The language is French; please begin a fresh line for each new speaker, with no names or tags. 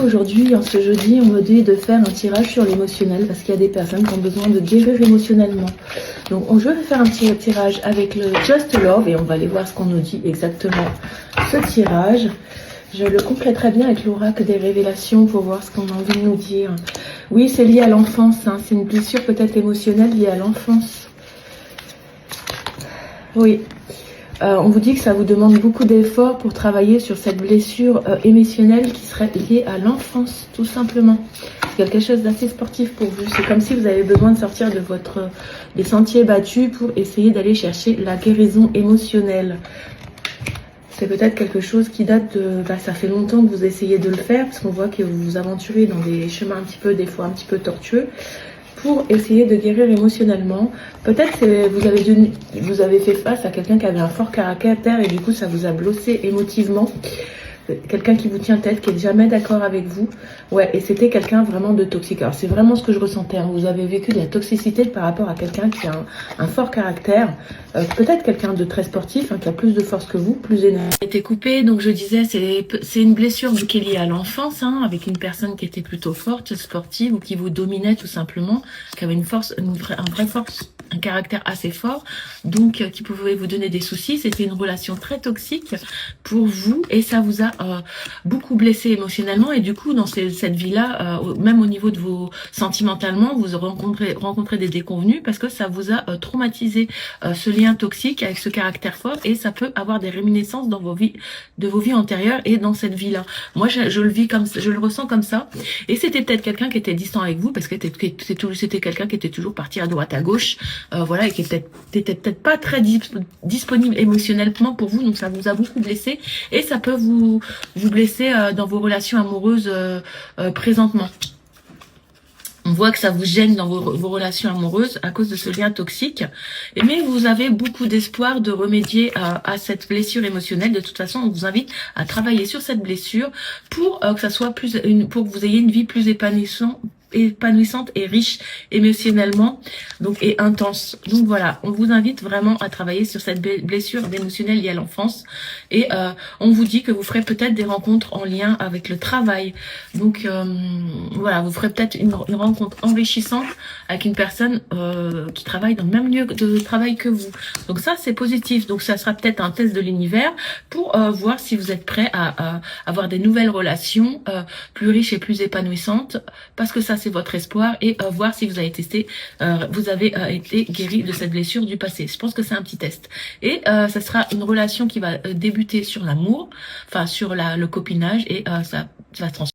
aujourd'hui, en ce jeudi, on me dit de faire un tirage sur l'émotionnel parce qu'il y a des personnes qui ont besoin de guérir émotionnellement. Donc, je vais faire un petit tirage avec le Just Love et on va aller voir ce qu'on nous dit exactement ce tirage. Je le compléterai bien avec l'oracle des révélations pour voir ce qu'on a envie de nous dire. Oui, c'est lié à l'enfance, hein. C'est une blessure peut-être émotionnelle liée à l'enfance. Oui. On vous dit que ça vous demande beaucoup d'efforts pour travailler sur cette blessure émotionnelle qui serait liée à l'enfance, tout simplement. Quelque chose d'assez sportif pour vous. C'est comme si vous avez besoin de sortir de des sentiers battus pour essayer d'aller chercher la guérison émotionnelle. C'est peut-être quelque chose qui date de... ça fait longtemps que vous essayez de le faire, parce qu'on voit que vous vous aventurez dans des chemins un petit peu, des fois un petit peu tortueux, pour essayer de guérir émotionnellement. Peut-être que vous avez fait face à quelqu'un qui avait un fort caractère et du coup ça vous a bloqué émotivement. Quelqu'un qui vous tient tête, qui est jamais d'accord avec vous. Ouais, et c'était quelqu'un vraiment de toxique. Alors c'est vraiment ce que je ressentais, hein. Vous avez vécu de la toxicité par rapport à quelqu'un qui a un fort caractère. Peut-être quelqu'un de très sportif, hein, qui a plus de force que vous, plus énergique. Été coupé, donc je disais, c'est une blessure qui est liée à l'enfance, hein, avec une personne qui était plutôt forte, sportive, ou qui vous dominait tout simplement, qui avait une vraie force, un caractère assez fort, donc qui pouvait vous donner des soucis. C'était une relation très toxique pour vous et ça vous a beaucoup blessé émotionnellement, et du coup dans cette vie-là, même au niveau de vos sentimentalement, vous rencontrez des déconvenus parce que ça vous a traumatisé, ce lien toxique avec ce caractère fort, et ça peut avoir des réminiscences dans vos vies antérieures et dans cette vie-là. Moi je le vis comme ça, je le ressens comme ça, et c'était peut-être quelqu'un qui était distant avec vous parce que c'était quelqu'un qui était toujours parti à droite à gauche, voilà, et qui était peut-être pas très disponible émotionnellement pour vous, donc ça vous a beaucoup blessé, et ça peut vous blesser dans vos relations amoureuses présentement. On voit que ça vous gêne dans vos relations amoureuses à cause de ce lien toxique. Mais vous avez beaucoup d'espoir de remédier à cette blessure émotionnelle. De toute façon, on vous invite à travailler sur cette blessure pour que ça soit pour que vous ayez une vie plus épanouissante et riche émotionnellement, donc, et intense. Donc voilà, on vous invite vraiment à travailler sur cette blessure émotionnelle liée à l'enfance, et on vous dit que vous ferez peut-être des rencontres en lien avec le travail. Donc voilà, vous ferez peut-être une rencontre enrichissante avec une personne qui travaille dans le même lieu de travail que vous. Donc ça, c'est positif. Donc ça sera peut-être un test de l'univers pour voir si vous êtes prêt à avoir des nouvelles relations plus riches et plus épanouissantes, parce que ça, c'est votre espoir, et voir si vous avez été guéri de cette blessure du passé. Je pense que c'est un petit test. Et ça sera une relation qui va débuter sur l'amour, enfin sur le copinage, et ça va se transformer